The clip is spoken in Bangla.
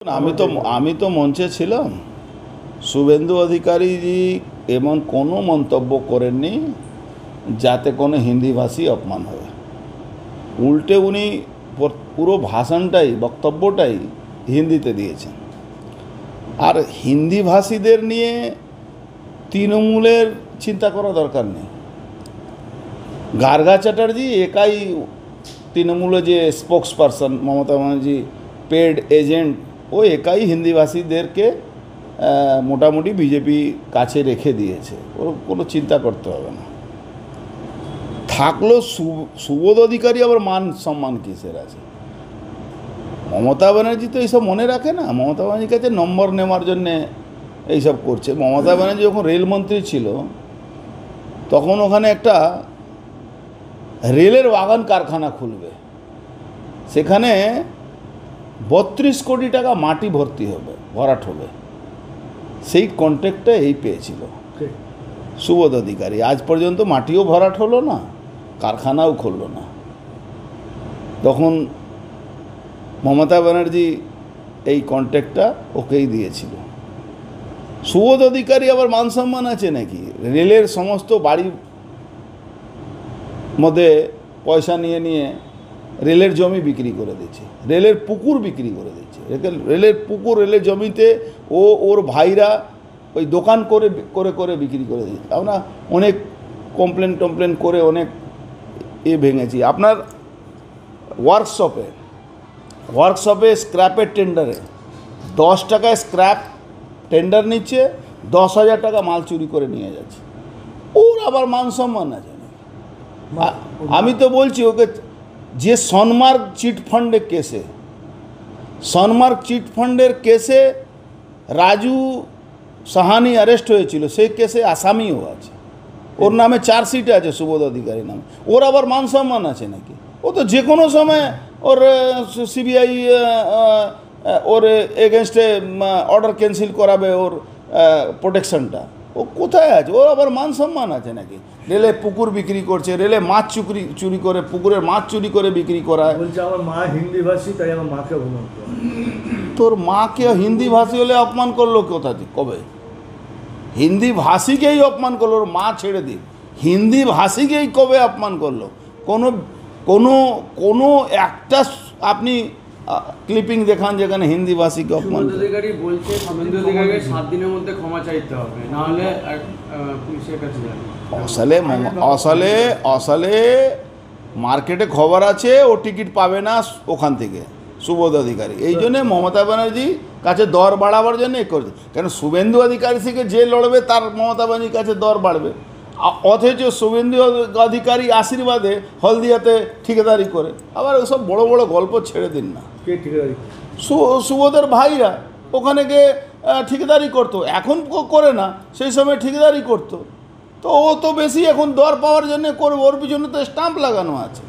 আমি তো মঞ্চে ছিলাম। শুভেন্দু অধিকারীজি এমন কোনো মন্তব্য করেননি যাতে কোনো হিন্দিভাষী অপমান হয়। উল্টে উনি পুরো ভাষণটাই বক্তব্যটাই হিন্দিতে দিয়েছেন। আর হিন্দিভাষীদের নিয়ে তৃণমূলের চিন্তা করা দরকার নেই। গার্গা চ্যাটার্জি একাই তৃণমূলের যে spokesperson, Mamata Banerjee paid agent, ও একাই হিন্দিভাষীদেরকে মোটামুটি বিজেপি কাছে রেখে দিয়েছে। ওর কোনো চিন্তা করতে হবে না। থাকলো সুবোধ অধিকারী, আবার মান সম্মান কিসের আছে? মমতা ব্যানার্জি তো এইসব মনে রাখে না। মমতা ব্যানার্জির কাছে নম্বর নেওয়ার জন্যে এইসব করছে। মমতা ব্যানার্জি যখন রেলমন্ত্রী ছিল তখন ওখানে একটা রেলের ওয়াগন কারখানা খুলবে, সেখানে 32 কোটি টাকা মাটি ভরাট হবে। সেই কন্ট্রাক্টটা এই পেয়েছিল সুবোধ অধিকারী। আজ পর্যন্ত মাটিও ভরাট হলো না, কারখানাও খুলল না। তখন মমতা ব্যানার্জি এই কন্ট্রাক্টটা ওকেই দিয়েছিল। সুবোধ অধিকারী আবার মান সম্মান আছে নাকি? রেলের সমস্ত বাড়ির মধ্যে পয়সা নিয়ে রেলের জমি বিক্রি করে দিচ্ছে, রেলের পুকুর বিক্রি করে দিচ্ছে। রেলের পুকুর, রেলের জমিতে ওর ভাইরা ওই দোকান করে বিক্রি করে দিচ্ছে। আমরা অনেক কমপ্লেন করে অনেক ভেঙেছি। আপনার ওয়ার্কশপে স্ক্র্যাপের টেন্ডারে 10 টাকায় স্ক্র্যাপ টেন্ডার নিচ্ছে, 10,000 টাকা মাল চুরি করে নিয়ে যাচ্ছে। ওর আবার মান সম্মান আছে। আমি তো বলছি ওকে, যে সনমার্গ চিটফান্ডের কেসে রাজু সাহানি অ্যারেস্ট হয়েছিল, সেই কেসে আসামিও আছে। ওর নামে চার্জশিট আছে সুবোধ অধিকারী নামে। ওর আবার মান সম্মান আছে নাকি? ও তো যে কোনো সময় ওর সিবিআই ওর এগেনস্টে অর্ডার ক্যান্সেল করাবে, ওর প্রোটেকশনটা। ও কোথায় আছে? ওর আবার মান সম্মান আছে নাকি? রেলে পুকুর বিক্রি করছে, রেলে মাছ চুরি করে, পুকুরের মাছ চুরি করে বিক্রি করায়। বলছে আমার মা হিন্দিভাষী, তাই আমার মাকে অপমান করে। তোর মাকে হিন্দিভাষী হলে অপমান করলো কোথা থেকে? কবে? হিন্দিভাষীকেই অপমান করলো, ওর মা ছেড়ে দিন, হিন্দিভাষীকেই কবে অপমান করলো? কোনো একটা আপনি ক্লিপিং দেখান যেখানে হিন্দিভাষীকে অপমান। শুভেন্দু অধিকারী বলছে শুভেন্দু অধিকারীকে 7 দিনের মধ্যে ক্ষমা চাইতে হবে, না হলে পুলিশের কাছে যাবে। আসলে মার্কেটে খবর আছে ও টিকিট পাবে না ওখান থেকে, সুবোধ অধিকারী। এই জন্যে মমতা ব্যানার্জি কাছে দর বাড়াবার জন্য এ করছে। কেন শুভেন্দু অধিকারী থেকে যে লড়বে তার মমতা ব্যানার্জির কাছে দর বাড়বে। অথচ শুভেন্দু অধিকারী আশীর্বাদে হলদিয়াতে ঠিকাদারি করে। আবার ওসব বড় বড় গল্প ছেড়ে দিন না। কে ঠিকাদারি? সুবোধের ভাইরা ওখানে গিয়ে ঠিকাদারি করতো, এখন করে না, সেই সময় ঠিকাদারি করতো। তো ও তো বেশি এখন দর পাওয়ার জন্য করবে, ওর পিছনে তো স্টাম্প লাগানো আছে।